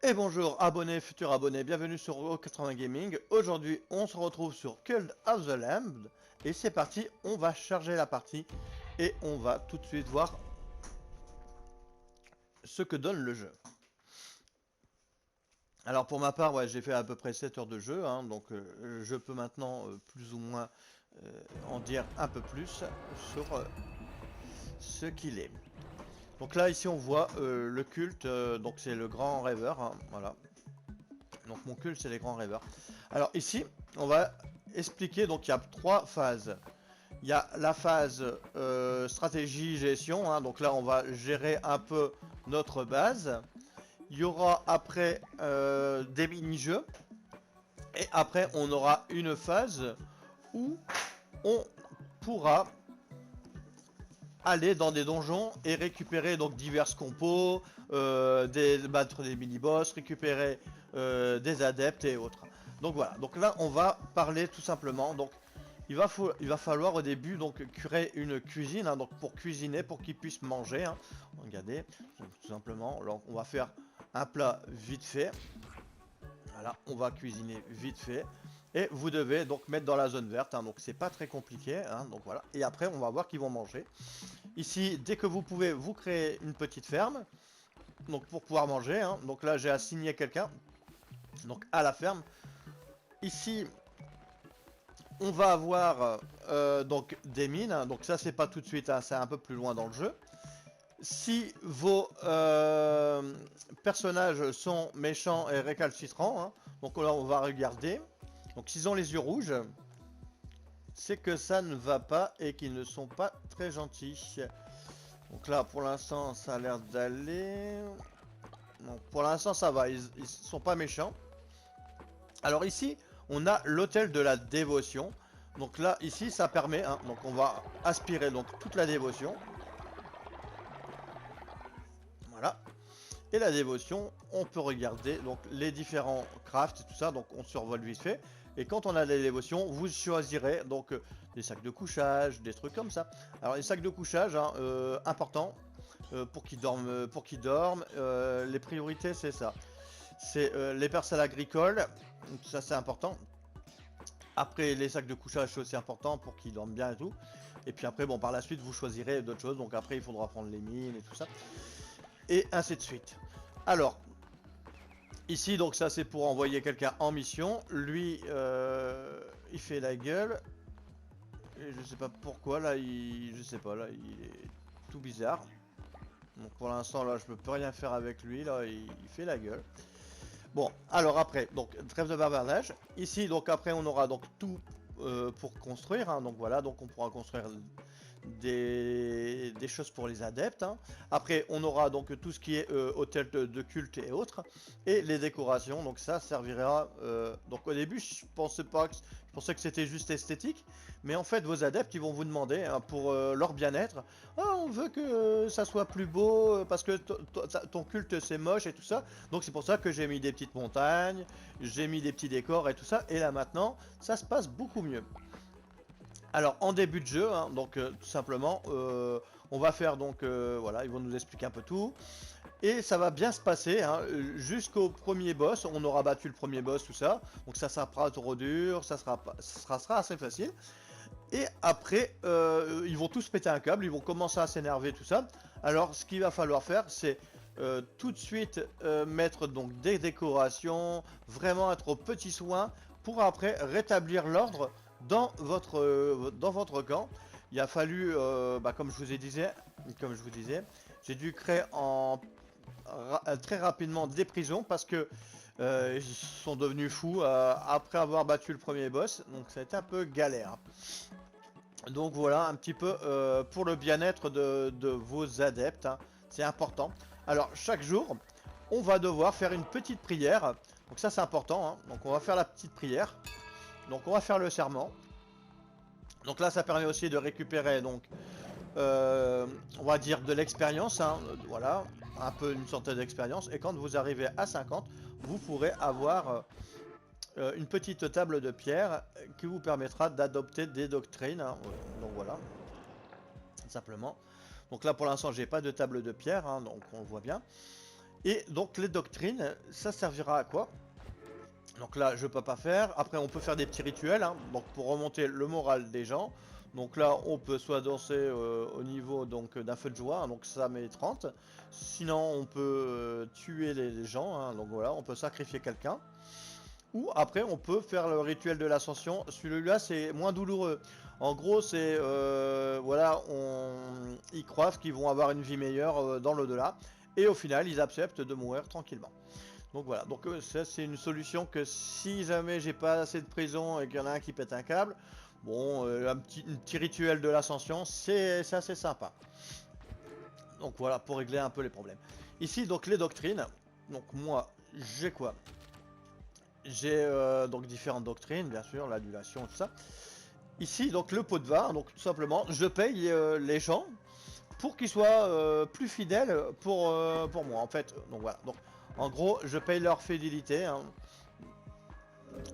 Et bonjour abonnés, futurs abonnés, bienvenue sur Euro80 Gaming. Aujourd'hui on se retrouve sur Cult of the Lamb. Et c'est parti, on va charger la partie. Et on va tout de suite voir ce que donne le jeu. Alors pour ma part, ouais, j'ai fait à peu près 7 heures de jeu. Donc je peux maintenant plus ou moins en dire un peu plus sur ce qu'il est. Donc là ici on voit le culte, donc c'est le grand rêveur, voilà. Donc mon culte c'est les grands rêveurs. Alors ici on va expliquer, donc il y a 3 phases. Il y a la phase stratégie gestion, donc là on va gérer un peu notre base. Il y aura après des mini-jeux. Et après on aura une phase où on pourra aller dans des donjons et récupérer donc divers compos, battre des mini-boss, récupérer des adeptes et autres. Donc voilà, donc là on va parler tout simplement. Donc il va falloir au début donc créer une cuisine, donc pour cuisiner, pour qu'ils puissent manger. Regardez, donc, tout simplement, alors, on va faire un plat vite fait. Voilà, on va cuisiner vite fait. Et vous devez donc mettre dans la zone verte, donc c'est pas très compliqué, donc voilà. Et après on va voir qu'ils vont manger. Ici, dès que vous pouvez, vous créez une petite ferme, donc pour pouvoir manger. Donc là, j'ai assigné quelqu'un, donc à la ferme. Ici, on va avoir donc des mines. Donc ça, c'est pas tout de suite, c'est un peu plus loin dans le jeu. Si vos personnages sont méchants et récalcitrants, donc là, on va regarder. Donc s'ils ont les yeux rouges, c'est que ça ne va pas et qu'ils ne sont pas très gentils. Donc là, pour l'instant, ça a l'air d'aller. Donc pour l'instant, ça va. Ils sont pas méchants. Alors ici, on a l'hôtel de la dévotion. Donc là, ici, ça permet. Donc on va aspirer donc toute la dévotion. Voilà. Et la dévotion, on peut regarder donc les différents crafts et tout ça. Donc on survole vite fait. Et quand on a la dévotion, vous choisirez donc des sacs de couchage, des trucs comme ça. Alors les sacs de couchage, important pour qu'ils dorment. Les priorités, c'est ça. C'est les parcelles agricoles. Donc ça, c'est important. Après, les sacs de couchage, c'est aussi important pour qu'ils dorment bien et tout. Et puis après, bon, par la suite, vous choisirez d'autres choses. Donc après, il faudra prendre les mines et tout ça. Et ainsi de suite. Alors, ici, donc ça, c'est pour envoyer quelqu'un en mission. Lui, il fait la gueule. Et je sais pas pourquoi, là, je sais pas, là, il est tout bizarre. Donc pour l'instant, là, je peux plus rien faire avec lui. Là, il fait la gueule. Bon, alors après, donc trêve de bavardage. Ici, donc après, on aura donc tout pour construire. Donc voilà, donc on pourra construire des choses pour les adeptes. Après, on aura donc tout ce qui est hôtel de culte et autres. Et les décorations, donc ça servira. Donc au début, je pensais que c'était juste esthétique. Mais en fait, vos adeptes, ils vont vous demander pour leur bien-être. Ah, on veut que ça soit plus beau parce que ton culte c'est moche et tout ça. Donc c'est pour ça que j'ai mis des petites montagnes, j'ai mis des petits décors et tout ça. Et là maintenant, ça se passe beaucoup mieux. Alors en début de jeu, donc tout simplement, on va faire donc voilà, ils vont nous expliquer un peu tout. Et ça va bien se passer jusqu'au premier boss. On aura battu le premier boss, tout ça. Donc ça sera pas trop dur, ça sera assez facile. Et après, ils vont tous péter un câble, ils vont commencer à s'énerver, tout ça. Alors, ce qu'il va falloir faire, c'est tout de suite mettre donc des décorations, vraiment être aux petits soins pour après rétablir l'ordre dans votre camp. Il a fallu, comme je vous disais, j'ai dû créer très rapidement des prisons parce que ils sont devenus fous après avoir battu le premier boss. Donc ça a été un peu galère. Donc voilà, un petit peu pour le bien-être de vos adeptes, c'est important. Alors chaque jour, on va devoir faire une petite prière. Donc ça c'est important, donc on va faire la petite prière. Donc on va faire le serment. Donc là ça permet aussi de récupérer donc on va dire de l'expérience, voilà, un peu une sorte d'expérience. Et quand vous arrivez à 50, vous pourrez avoir une petite table de pierre qui vous permettra d'adopter des doctrines. Donc voilà, simplement. Donc là pour l'instant j'ai pas de table de pierre, donc on voit bien. Et donc les doctrines, ça servira à quoi? Donc là, je peux pas faire. Après, on peut faire des petits rituels, hein, donc pour remonter le moral des gens. Donc là, on peut soit danser au niveau donc d'un feu de joie, hein, donc ça met 30. Sinon, on peut tuer les gens, hein, donc voilà, on peut sacrifier quelqu'un. Ou après, on peut faire le rituel de l'ascension. Celui-là, c'est moins douloureux. En gros, c'est voilà, ils croient qu'ils vont avoir une vie meilleure dans l'au-delà. Et au final, ils acceptent de mourir tranquillement. Donc voilà, donc ça c'est une solution que si jamais j'ai pas assez de prison et qu'il y en a un qui pète un câble, bon, un petit rituel de l'ascension, c'est assez sympa. Donc voilà, pour régler un peu les problèmes. Ici, donc les doctrines. Donc moi, j'ai quoi? J'ai donc différentes doctrines, bien sûr, l'adulation, tout ça. Ici, donc le pot de vin, donc tout simplement, je paye les gens pour qu'ils soient plus fidèles pour moi, en fait. Donc voilà, donc en gros, je paye leur fidélité, hein.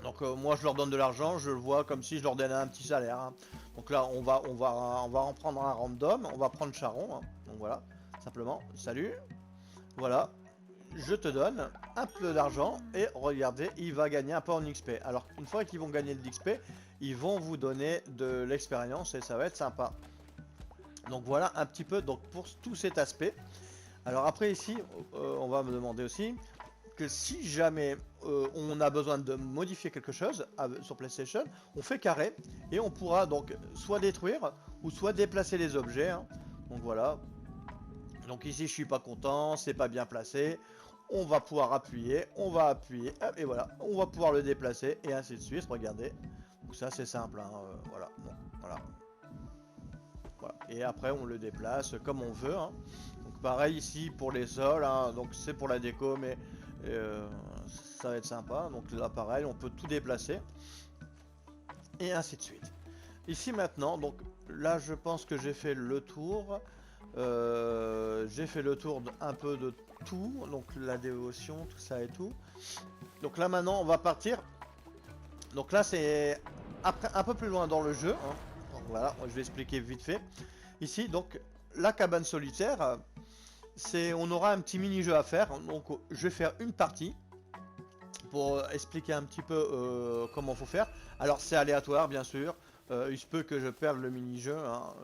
Donc moi je leur donne de l'argent, je le vois comme si je leur donnais un petit salaire, hein. Donc là on va en prendre un random, on va prendre Charon, hein. Donc voilà, simplement, salut, voilà, je te donne un peu d'argent et regardez, il va gagner un peu en XP. Alors une fois qu'ils vont gagner de l'XP, ils vont vous donner de l'expérience et ça va être sympa. Donc voilà un petit peu donc pour tout cet aspect. Alors après ici, on va me demander aussi que si jamais on a besoin de modifier quelque chose sur PlayStation, on fait carré et on pourra donc soit détruire ou soit déplacer les objets, hein. Donc voilà. Donc ici je suis pas content, c'est pas bien placé. On va pouvoir appuyer, on va appuyer, et voilà, on va pouvoir le déplacer et ainsi de suite. Regardez. Donc ça c'est simple, hein, voilà. Bon, voilà. Voilà. Et après on le déplace comme on veut, hein. Donc pareil ici pour les sols, hein, donc c'est pour la déco mais euh, ça va être sympa. Donc là pareil on peut tout déplacer et ainsi de suite. Ici maintenant, donc là je pense que j'ai fait le tour. J'ai fait le tour un peu de tout, donc la dévotion, tout ça et tout. Donc là maintenant on va partir. Donc là c'est après un peu plus loin dans le jeu, hein. Donc voilà, je vais expliquer vite fait. Ici donc la cabane solitaire, c'est on aura un petit mini-jeu à faire. Donc je vais faire une partie pour expliquer un petit peu comment faut faire. Alors c'est aléatoire bien sûr. Il se peut que je perde le mini-jeu, hein,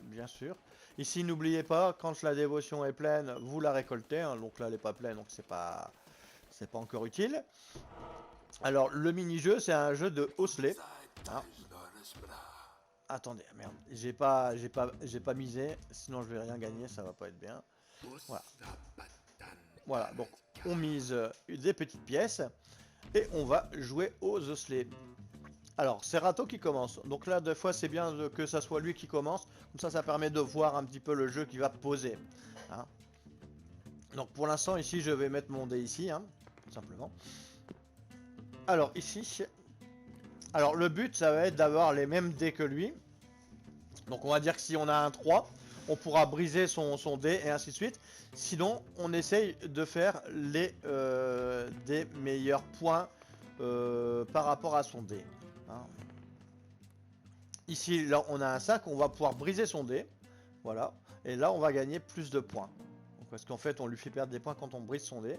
bien sûr. Ici n'oubliez pas, quand la dévotion est pleine, vous la récoltez, hein. Donc là elle n'est pas pleine, donc c'est pas encore utile. Alors le mini-jeu c'est un jeu de osselet, hein. Attendez, merde, j'ai pas misé, sinon je vais rien gagner, ça va pas être bien. Voilà. Voilà, donc on mise des petites pièces et on va jouer aux osselets. Alors, c'est Rato qui commence. Donc là, des fois, c'est bien que ça soit lui qui commence. Comme ça permet de voir un petit peu le jeu qui va poser, hein. Donc pour l'instant, ici, je vais mettre mon dé ici, hein, tout simplement. Alors ici, alors le but, ça va être d'avoir les mêmes dés que lui. Donc on va dire que si on a un 3, on pourra briser son dé et ainsi de suite. Sinon, on essaye de faire des meilleurs points par rapport à son dé, hein. Ici, là, on a un 5, on va pouvoir briser son dé. Voilà. Et là, on va gagner plus de points. Donc, parce qu'en fait, on lui fait perdre des points quand on brise son dé.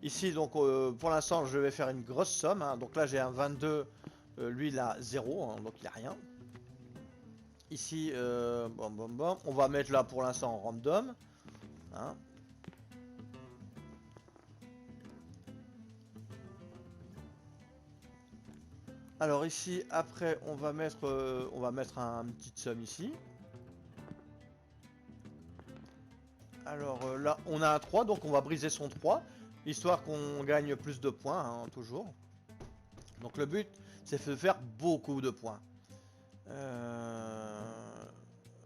Ici, donc, pour l'instant, je vais faire une grosse somme, hein. Donc là, j'ai un 22. Lui, il a 0, hein, donc il a rien. Ici, bon, bon, bon. On va mettre là, pour l'instant, en random, hein. Alors ici, après, on va mettre un petite somme ici. Alors là, on a un 3, donc on va briser son 3, histoire qu'on gagne plus de points, hein, toujours. Donc le but, c'est de faire beaucoup de points.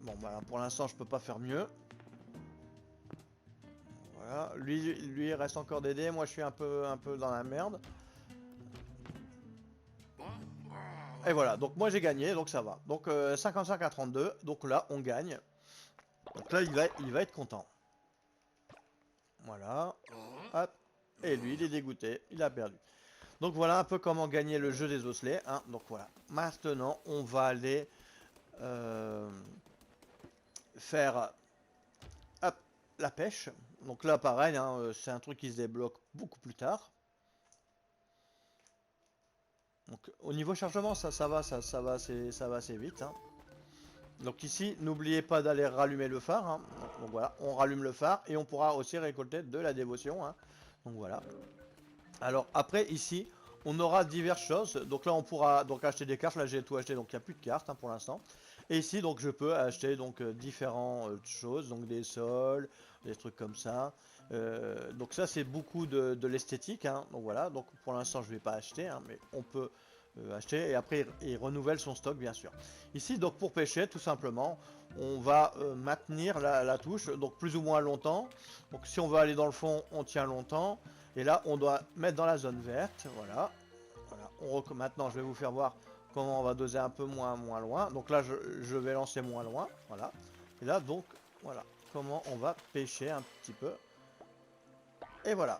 Bon, voilà, pour l'instant, je peux pas faire mieux. Voilà, lui, il reste encore des dés, moi je suis un peu dans la merde. Et voilà, donc moi j'ai gagné, donc ça va. Donc 55 à 32, donc là, on gagne. Donc là, il va être content. Voilà, hop. Et lui, il est dégoûté, il a perdu. Donc voilà un peu comment gagner le jeu des osselets, hein. Donc voilà. Maintenant, on va aller faire hop, la pêche. Donc là pareil, hein, c'est un truc qui se débloque beaucoup plus tard. Donc au niveau chargement, ça va, ça va assez vite, hein. Donc ici, n'oubliez pas d'aller rallumer le phare, hein. Donc voilà, on rallume le phare et on pourra aussi récolter de la dévotion, hein. Donc voilà. Alors après ici, on aura diverses choses. Donc là, on pourra donc acheter des cartes. Là, j'ai tout acheté, donc il n'y a plus de cartes, hein, pour l'instant. Et ici, donc je peux acheter donc différentes choses, donc des sols, des trucs comme ça. Donc ça, c'est beaucoup de l'esthétique, hein. Donc voilà. Donc pour l'instant, je vais pas acheter, hein, mais on peut acheter et après il renouvelle son stock, bien sûr. Ici, donc pour pêcher, tout simplement, on va maintenir la touche, donc plus ou moins longtemps. Donc si on veut aller dans le fond, on tient longtemps. Et là, on doit mettre dans la zone verte, voilà. Voilà. Maintenant, je vais vous faire voir comment on va doser un peu moins loin. Donc là, je vais lancer moins loin, voilà. Et là, donc, voilà, comment on va pêcher un petit peu. Et voilà.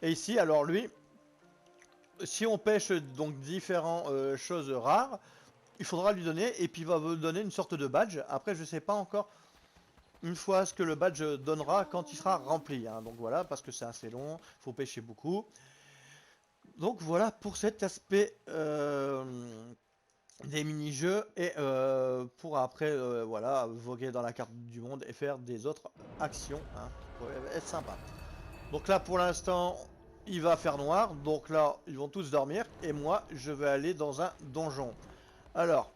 Et ici, alors lui, si on pêche donc différentes choses rares, il faudra lui donner, et puis il va vous donner une sorte de badge. Après, je sais pas encore une fois ce que le badge donnera quand il sera rempli, hein. Donc voilà, parce que c'est assez long, il faut pêcher beaucoup. Donc voilà pour cet aspect des mini-jeux et pour après voilà voguer dans la carte du monde et faire des autres actions, hein, qui pourraient être sympa. Donc là pour l'instant il va faire noir, donc là ils vont tous dormir et moi je vais aller dans un donjon. Alors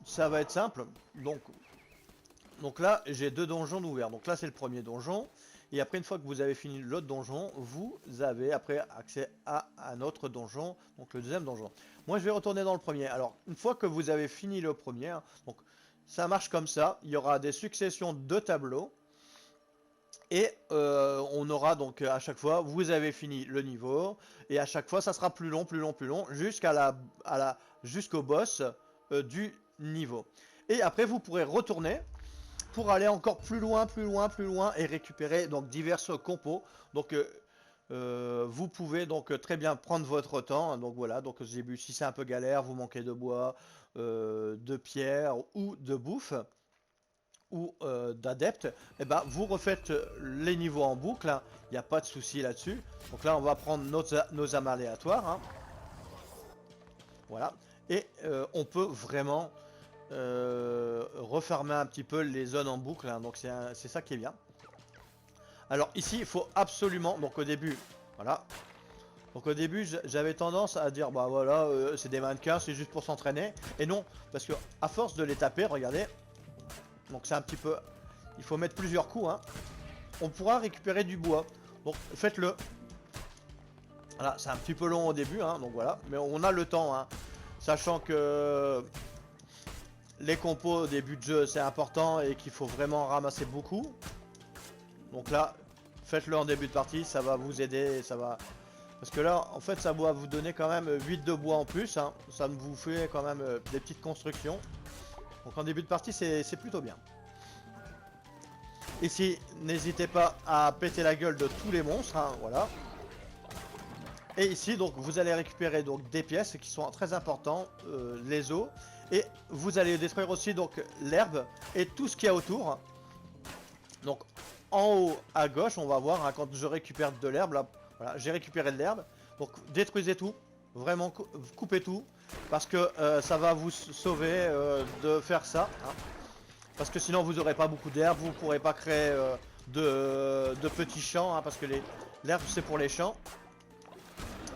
ça va être simple, donc là j'ai deux donjons ouverts, donc là c'est le premier donjon. Et après, une fois que vous avez fini l'autre donjon, vous avez après accès à un autre donjon, donc le deuxième donjon. Moi, je vais retourner dans le premier. Alors, une fois que vous avez fini le premier, hein, donc ça marche comme ça. Il y aura des successions de tableaux. Et on aura donc à chaque fois, vous avez fini le niveau. Et à chaque fois, ça sera plus long, plus long, plus long, jusqu'au boss du niveau. Et après, vous pourrez retourner pour aller encore plus loin, plus loin, plus loin et récupérer donc diverses compos. Donc vous pouvez donc très bien prendre votre temps. Donc voilà, donc au début si c'est un peu galère, vous manquez de bois, de pierre ou de bouffe ou d'adeptes, et ben vous refaites les niveaux en boucle, hein. Il n'y a pas de souci là-dessus. Donc là on va prendre nos âmes aléatoires, hein. Voilà. Et on peut vraiment refermer un petit peu les zones en boucle, hein. Donc c'est ça qui est bien. Alors ici il faut absolument, donc au début, voilà. Donc au début j'avais tendance à dire bah voilà c'est des mannequins, c'est juste pour s'entraîner. Et non, parce que à force de les taper, regardez. Donc c'est un petit peu, il faut mettre plusieurs coups, hein. On pourra récupérer du bois. Donc faites-le. Voilà, c'est un petit peu long au début, hein, donc voilà. Mais on a le temps, hein. Sachant que les compos au début de jeu c'est important et qu'il faut vraiment ramasser beaucoup. Donc là, faites-le en début de partie, ça va vous aider, ça va... Parce que là, en fait, ça va vous donner quand même 8 de bois en plus, hein. Ça vous fait quand même des petites constructions. Donc en début de partie, c'est plutôt bien. Ici, n'hésitez pas à péter la gueule de tous les monstres, hein, voilà. Et ici, donc, vous allez récupérer donc des pièces qui sont très importantes, les os. Et vous allez détruire aussi donc l'herbe et tout ce qu'il y a autour. Donc en haut à gauche, on va voir, hein, quand je récupère de l'herbe, là, voilà, j'ai récupéré de l'herbe. Donc détruisez tout, vraiment coupez tout, parce que ça va vous sauver de faire ça, hein. Parce que sinon vous n'aurez pas beaucoup d'herbe, vous ne pourrez pas créer de petits champs, hein, parce que l'herbe c'est pour les champs.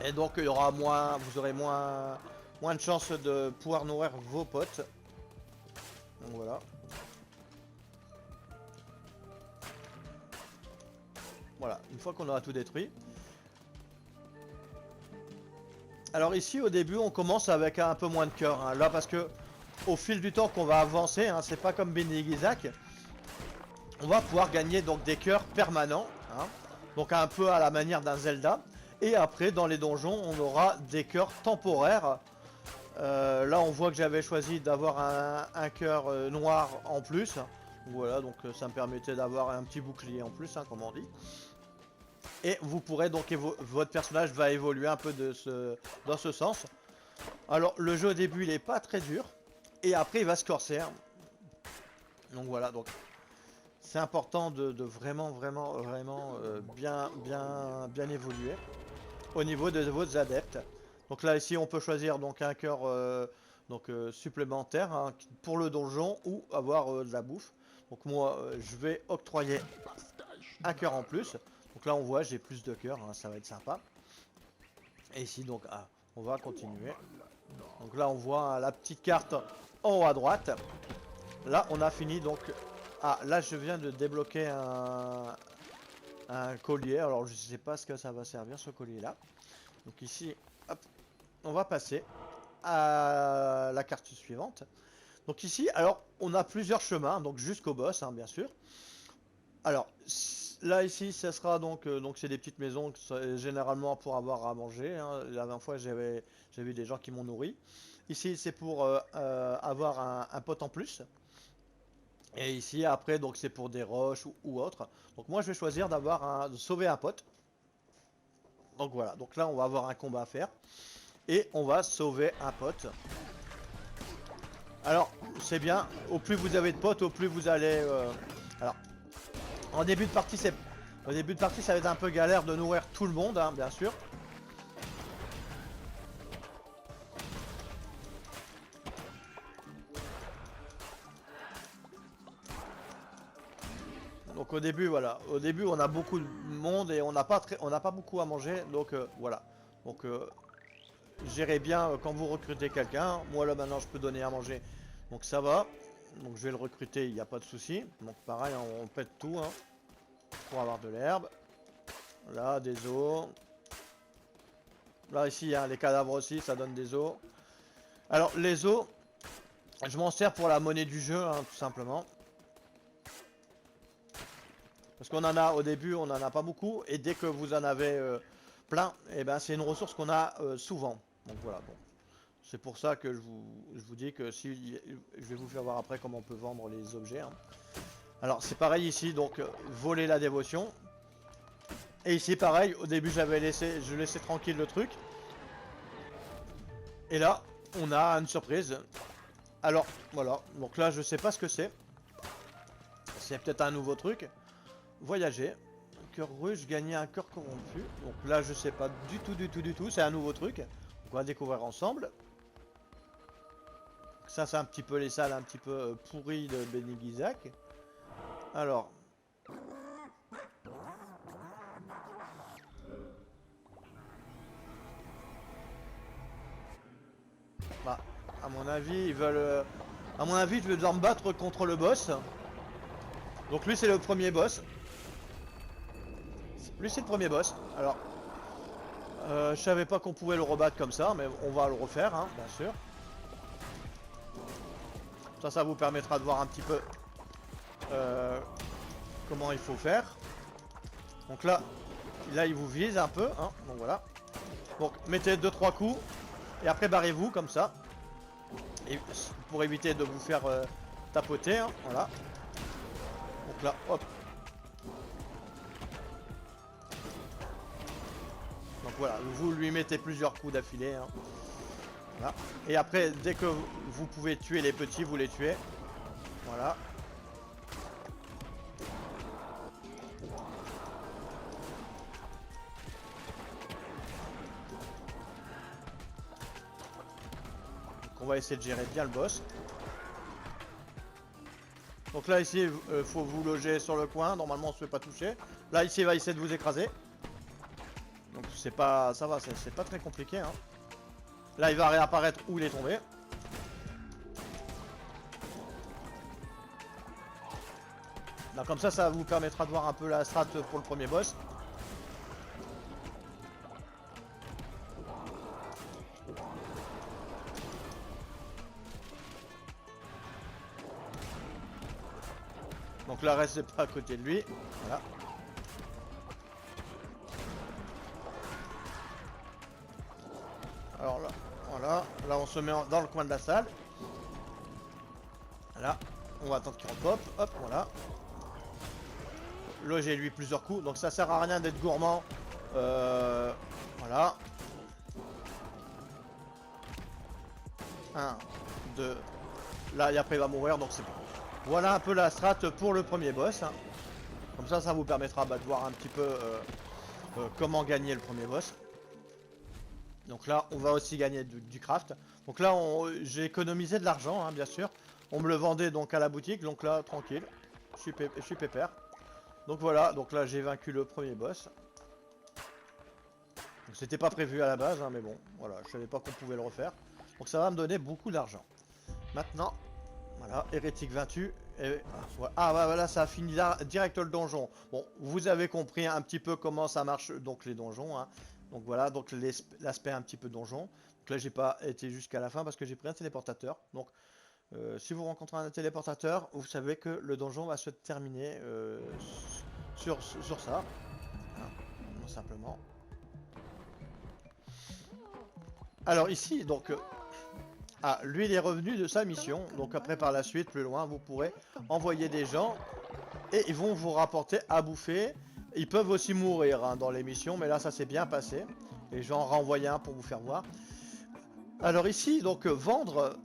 Et donc il y aura moins, vous aurez moins de chances de pouvoir nourrir vos potes. Donc voilà. Voilà, une fois qu'on aura tout détruit. Alors ici au début on commence avec un peu moins de cœur, hein. Là parce que au fil du temps qu'on va avancer, hein, c'est pas comme Benny Isaac. On va pouvoir gagner donc des cœurs permanents, hein. Donc un peu à la manière d'un Zelda. Et après dans les donjons on aura des cœurs temporaires. Là on voit que j'avais choisi d'avoir un cœur noir en plus. Voilà, donc ça me permettait d'avoir un petit bouclier en plus, hein, comme on dit. Et vous pourrez donc, votre personnage va évoluer un peu dans ce sens. Alors le jeu au début il est pas très dur. Et après il va se corser, hein. Donc voilà, donc c'est important de vraiment bien évoluer au niveau de vos adeptes. Donc là ici on peut choisir donc un cœur supplémentaire hein, pour le donjon ou avoir de la bouffe. Donc moi je vais octroyer un cœur en plus. Donc là on voit j'ai plus de cœurs, hein, ça va être sympa. Et ici donc on va continuer. Donc là on voit la petite carte en haut à droite. Là on a fini donc. Ah là je viens de débloquer un collier. Alors je sais pas ce que ça va servir ce collier là. Donc ici hop, on va passer à la carte suivante. Donc ici alors on a plusieurs chemins donc jusqu'au boss hein, bien sûr. Alors là ici ça sera donc c'est des petites maisons généralement pour avoir à manger hein. La dernière fois j'ai vu des gens qui m'ont nourri. Ici c'est pour avoir un pote en plus. Et ici après donc c'est pour des roches ou autre. Donc moi je vais choisir de sauver un pote. Donc voilà, donc là on va avoir un combat à faire. Et on va sauver un pote. Alors c'est bien, au plus vous avez de potes, au plus vous allez. Alors en début de partie ça va être un peu galère de nourrir tout le monde hein, bien sûr. Donc au début voilà, au début on a beaucoup de monde et on n'a pas beaucoup à manger donc voilà. Donc gérez bien quand vous recrutez quelqu'un. Moi là maintenant je peux donner à manger donc ça va. Donc je vais le recruter, il n'y a pas de souci. Donc pareil on pète tout hein, pour avoir de l'herbe. Là des os. Là ici hein, les cadavres aussi ça donne des os. Alors les os je m'en sers pour la monnaie du jeu hein, tout simplement. Parce qu'on en a au début, on n'en a pas beaucoup, et dès que vous en avez plein, et ben c'est une ressource qu'on a souvent. Donc voilà, bon. C'est pour ça que je vous dis que si je vais vous faire voir après comment on peut vendre les objets. Hein. Alors c'est pareil ici, donc voler la dévotion. Et ici pareil, au début je laissais tranquille le truc. Et là, on a une surprise. Alors voilà, donc là je sais pas ce que c'est. C'est peut-être un nouveau truc. Voyager, cœur russe, gagner un cœur corrompu. Donc là je sais pas du tout, c'est un nouveau truc. On va découvrir ensemble. Ça c'est un petit peu les salles un petit peu pourries de Beni Guisac. Alors. Bah, à mon avis ils veulent. À mon avis je vais devoir me battre contre le boss. Donc lui c'est le premier boss. Lui c'est le premier boss. Alors. Je savais pas qu'on pouvait le rebattre comme ça, mais on va le refaire, hein, bien sûr. Ça vous permettra de voir un petit peu comment il faut faire. Donc là il vous vise un peu, hein, donc voilà. Donc mettez 2-3 coups, et après barrez-vous comme ça. Et pour éviter de vous faire tapoter, hein, voilà. Donc là, hop. Donc voilà, vous lui mettez plusieurs coups d'affilée. Hein. Voilà. Et après, dès que vous pouvez tuer les petits, vous les tuez. Voilà. Donc on va essayer de gérer bien le boss. Donc là ici, il faut vous loger sur le coin. Normalement, on se fait pas toucher. Là ici, il va essayer de vous écraser. Donc c'est pas, ça va, c'est pas très compliqué. Hein. Là, il va réapparaître où il est tombé. Là, comme ça vous permettra de voir un peu la strat pour le premier boss. Donc là, restez pas à côté de lui. Voilà. Alors là, voilà. Là, on se met dans le coin de la salle. Là, on va attendre qu'il repop. Hop, voilà. Loger lui plusieurs coups. Donc ça sert à rien d'être gourmand. Voilà. 1, 2. Là, et après, il va mourir. Donc c'est bon. Voilà un peu la strat pour le premier boss, hein. Comme ça vous permettra de voir un petit peu comment gagner le premier boss. Donc là, on va aussi gagner du craft. Donc là, j'ai économisé de l'argent, hein, bien sûr. On me le vendait donc à la boutique, donc là, tranquille. Je suis pépère. Donc voilà, donc là, j'ai vaincu le premier boss. C'était pas prévu à la base, hein, mais bon, voilà, je savais pas qu'on pouvait le refaire. Donc ça va me donner beaucoup d'argent. Maintenant, voilà, hérétique vaincu. Et, ah ouais, voilà, ça a fini là, direct le donjon. Bon, vous avez compris un petit peu comment ça marche, donc les donjons, hein. Donc voilà, donc l'aspect un petit peu donjon. Donc là, j'ai pas été jusqu'à la fin parce que j'ai pris un téléportateur. Donc, si vous rencontrez un téléportateur, vous savez que le donjon va se terminer sur ça, hein, tout simplement. Alors ici, donc, ah, lui il est revenu de sa mission. Donc après, par la suite, plus loin, vous pourrez envoyer des gens et ils vont vous rapporter à bouffer. Ils peuvent aussi mourir, hein, dans les missions, mais là ça s'est bien passé. Et j'en renvoie un pour vous faire voir. Alors ici, donc vendre,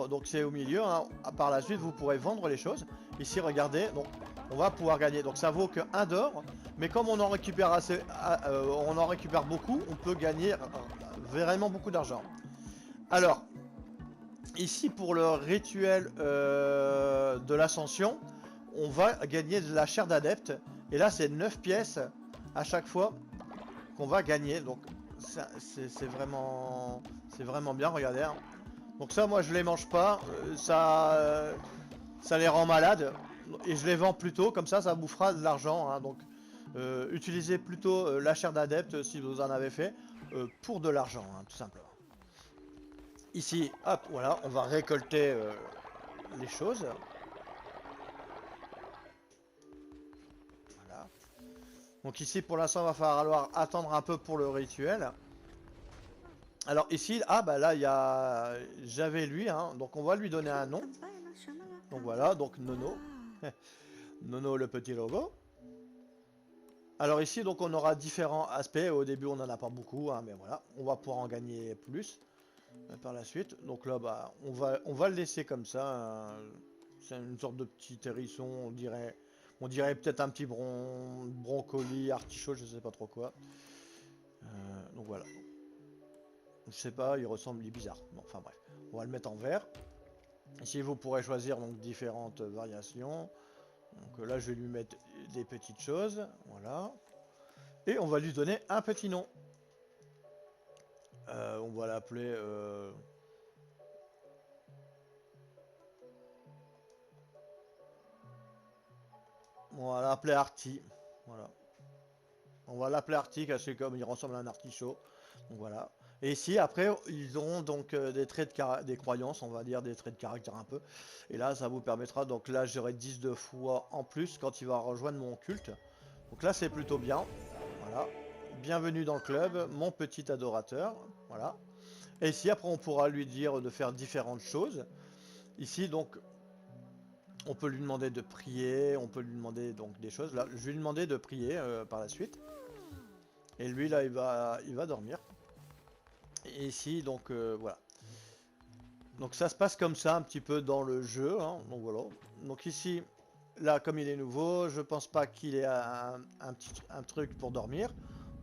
donc c'est au milieu, hein. Par la suite, vous pourrez vendre les choses. Ici, regardez, donc on va pouvoir gagner. Donc ça vaut que 1 d'or, mais comme on en récupère assez, on en récupère beaucoup, on peut gagner vraiment beaucoup d'argent. Alors, ici pour le rituel de l'ascension, on va gagner de la chair d'adepte. Et là, c'est 9 pièces à chaque fois qu'on va gagner. Donc c'est vraiment bien, regardez, hein. Donc ça, moi je les mange pas, ça les rend malades et je les vends plutôt, comme ça bouffera de l'argent, hein. Donc utilisez plutôt la chair d'adepte si vous en avez fait pour de l'argent, hein, tout simplement. Ici, hop, voilà, on va récolter les choses. Voilà. Donc ici, pour l'instant, il va falloir attendre un peu pour le rituel. Alors ici, ah bah là, il y a, j'avais lui, hein, donc on va lui donner un nom. Donc voilà, donc Nono. Nono le petit logo. Alors ici, donc on aura différents aspects. Au début, on n'en a pas beaucoup, hein, mais voilà, on va pouvoir en gagner plus par la suite. Donc là, bah, on va le laisser comme ça, hein. C'est une sorte de petit hérisson, on dirait peut-être un petit brocoli, artichaut, je sais pas trop quoi. Donc voilà. Je sais pas, il ressemble, il est bizarre. Bon, enfin bref, on va le mettre en vert. Ici, vous pourrez choisir donc différentes variations. Donc là, je vais lui mettre des petites choses, voilà. Et on va lui donner un petit nom. On va l'appeler... On va l'appeler Artie. Voilà. On va l'appeler Artie parce que comme il ressemble à un artichaut. Donc voilà. Et ici, après, ils auront donc des traits des croyances, on va dire, des traits de caractère un peu. Et là, ça vous permettra, donc là, j'aurai 10 de foi en plus quand il va rejoindre mon culte. Donc là, c'est plutôt bien. Voilà. Bienvenue dans le club, mon petit adorateur. Voilà. Et ici, après, on pourra lui dire de faire différentes choses. Ici, donc, on peut lui demander de prier, on peut lui demander donc des choses. Là, je vais lui demander de prier par la suite. Et lui, là, il va dormir. Et ici, donc, voilà. Donc ça se passe comme ça un petit peu dans le jeu, hein. Donc voilà. Donc ici, là, comme il est nouveau, je pense pas qu'il ait un truc pour dormir.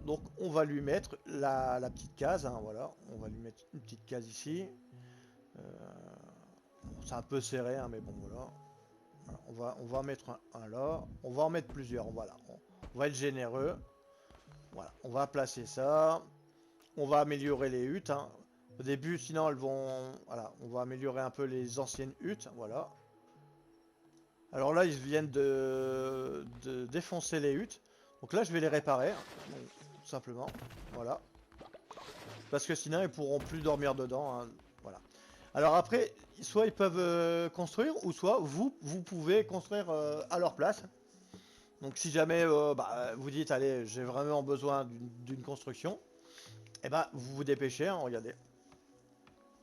Donc on va lui mettre la petite case, hein, voilà. On va lui mettre une petite case ici. Euh, bon, c'est un peu serré, hein, mais bon, voilà. Voilà, on va en mettre un là. On va en mettre plusieurs, voilà. On va être généreux. Voilà, on va placer ça. On va améliorer les huttes, hein. Au début, sinon elles vont... Voilà, on va améliorer un peu les anciennes huttes, voilà. Alors là, ils viennent de défoncer les huttes. Donc là, je vais les réparer, donc, tout simplement. Voilà. Parce que sinon, ils pourront plus dormir dedans, hein. Voilà. Alors après, soit ils peuvent construire, ou soit vous pouvez construire à leur place. Donc si jamais bah, vous dites, allez, j'ai vraiment besoin d'une construction, et ben vous vous dépêchez, hein, regardez.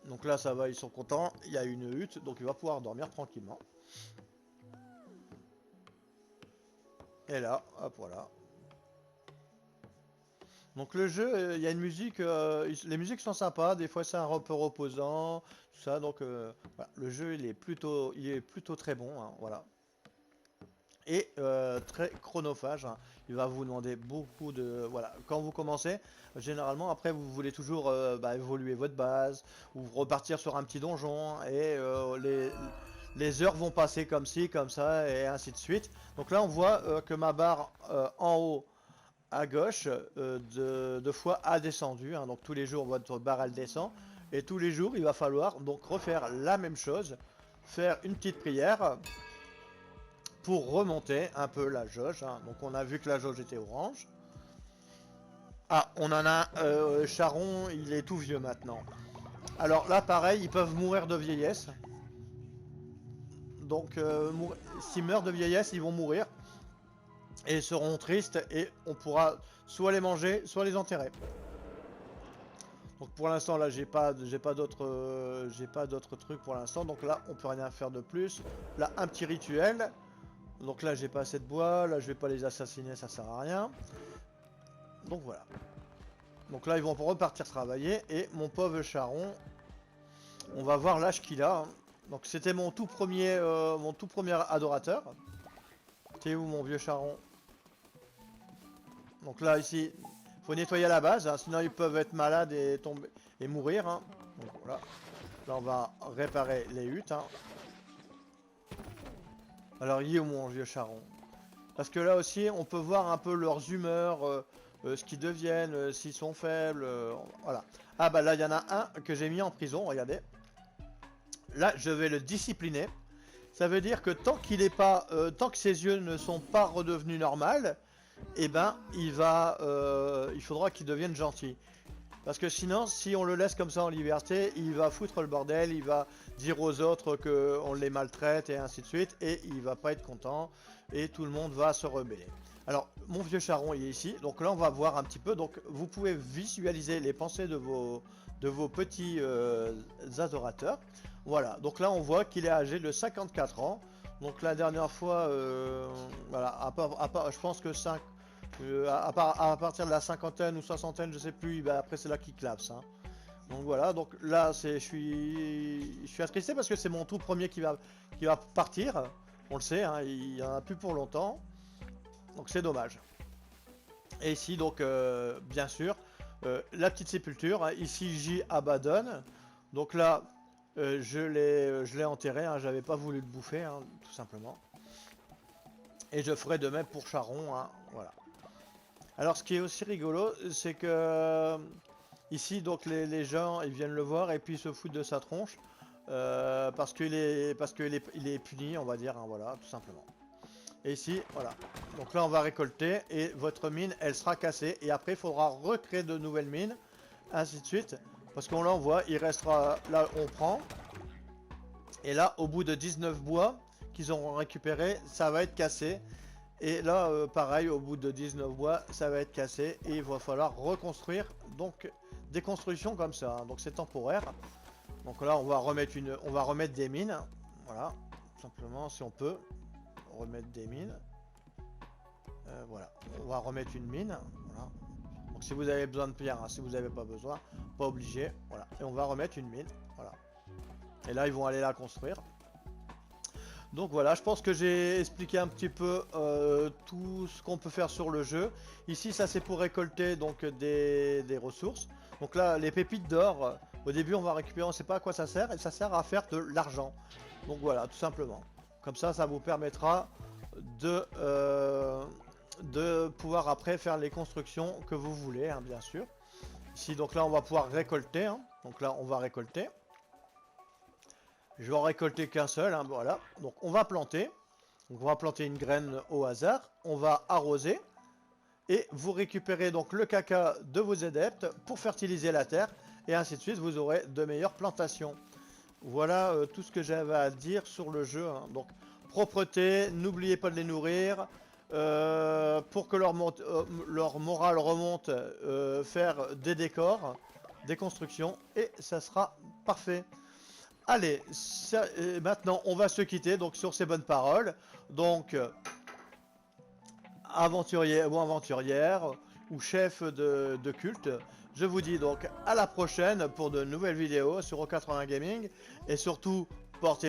Donc là, ça va, ils sont contents. Il y a une hutte, donc il va pouvoir dormir tranquillement. Et là, hop, voilà. Donc le jeu, il y a une musique, les musiques sont sympas, des fois c'est un peu reposant, tout ça. Donc voilà, le jeu il est plutôt très bon, hein, voilà. Et très chronophage, hein. Il va vous demander beaucoup de, voilà. Quand vous commencez, généralement après vous voulez toujours bah, évoluer votre base ou repartir sur un petit donjon et les heures vont passer comme ci, comme ça et ainsi de suite. Donc là on voit que ma barre en haut à gauche deux fois a descendu, hein. Donc tous les jours votre barre elle descend et tous les jours il va falloir donc refaire la même chose, faire une petite prière pour remonter un peu la jauge, hein. Donc on a vu que la jauge était orange. Ah, on en a Charon, il est tout vieux maintenant. Alors là pareil, ils peuvent mourir de vieillesse. Donc s'ils meurent de vieillesse, ils vont mourir et seront tristes et on pourra soit les manger, soit les enterrer. Donc pour l'instant là j'ai pas d'autres trucs pour l'instant, donc là on peut rien faire de plus. Là un petit rituel. Donc là j'ai pas assez de bois, là je vais pas les assassiner, ça sert à rien. Donc voilà. Donc là ils vont repartir travailler et mon pauvre Charon, on va voir l'âge qu'il a, hein. Donc c'était mon tout premier adorateur. T'es où mon vieux Charon? Donc là ici, faut nettoyer la base, hein, sinon ils peuvent être malades et tomber et mourir, hein. Donc voilà. Là on va réparer les huttes, hein. Alors il est où mon vieux Charon? Parce que là aussi on peut voir un peu leurs humeurs, ce qu'ils deviennent, s'ils sont faibles, voilà. Ah bah là il y en a un que j'ai mis en prison, regardez. Là je vais le discipliner. Ça veut dire que tant que ses yeux ne sont pas redevenus normaux, eh ben il faudra qu'il devienne gentil. Parce que sinon, si on le laisse comme ça en liberté, il va foutre le bordel, il va dire aux autres qu'on les maltraite et ainsi de suite, et il va pas être content, et tout le monde va se rebeller. Alors, mon vieux Charon il est ici, donc là on va voir un petit peu, donc vous pouvez visualiser les pensées de vos petits adorateurs. Voilà, donc là on voit qu'il est âgé de 54 ans, donc la dernière fois, voilà, je pense que 5, à partir de la cinquantaine ou soixantaine, je sais plus, bah après c'est là qu'il clapse, hein. Donc voilà, donc là je suis attristé parce que c'est mon tout premier qui va partir. On le sait, hein, il y en a plus pour longtemps. Donc c'est dommage. Et ici donc bien sûr la petite sépulture, hein. Ici J abandonne. Donc là je l'ai enterré, hein, j'avais pas voulu le bouffer, hein, tout simplement. Et je ferai de même pour Charon, hein, voilà. Alors ce qui est aussi rigolo, c'est que ici donc les gens ils viennent le voir et puis ils se foutent de sa tronche il est puni, on va dire, hein, voilà, tout simplement. Et ici, voilà. Donc là on va récolter et votre mine elle sera cassée et après il faudra recréer de nouvelles mines, ainsi de suite. Parce qu'on l'envoie, il restera là, on prend. Et là au bout de 19 bois qu'ils auront récupéré, ça va être cassé. Et là, pareil, au bout de 19 bois, ça va être cassé et il va falloir reconstruire donc des constructions comme ça, hein. Donc c'est temporaire. Donc là, on va remettre des mines. Voilà, simplement si on peut remettre des mines. Voilà, on va remettre une mine. Voilà. Donc si vous avez besoin de pierre, hein, si vous n'avez pas besoin, pas obligé. Voilà, et on va remettre une mine. Voilà. Et là, ils vont aller la construire. Donc voilà, je pense que j'ai expliqué un petit peu tout ce qu'on peut faire sur le jeu. Ici, ça c'est pour récolter donc des ressources. Donc là, les pépites d'or, au début on va récupérer, on ne sait pas à quoi ça sert, et ça sert à faire de l'argent. Donc voilà, tout simplement. Comme ça vous permettra de pouvoir après faire les constructions que vous voulez, hein, bien sûr. Ici, donc là on va pouvoir récolter, hein. Donc là on va récolter. Je vais en récolter qu'un seul, hein, voilà. Donc on va planter. Donc on va planter une graine au hasard. On va arroser. Et vous récupérez donc le caca de vos adeptes pour fertiliser la terre. Et ainsi de suite, vous aurez de meilleures plantations. Voilà tout ce que j'avais à dire sur le jeu, hein. Donc propreté, n'oubliez pas de les nourrir. Pour que leur morale remonte, faire des décors, des constructions. Et ça sera parfait. Allez, maintenant on va se quitter donc sur ces bonnes paroles. Donc aventurier ou aventurière, ou chef de culte. Je vous dis donc à la prochaine pour de nouvelles vidéos sur O80 Gaming et surtout portez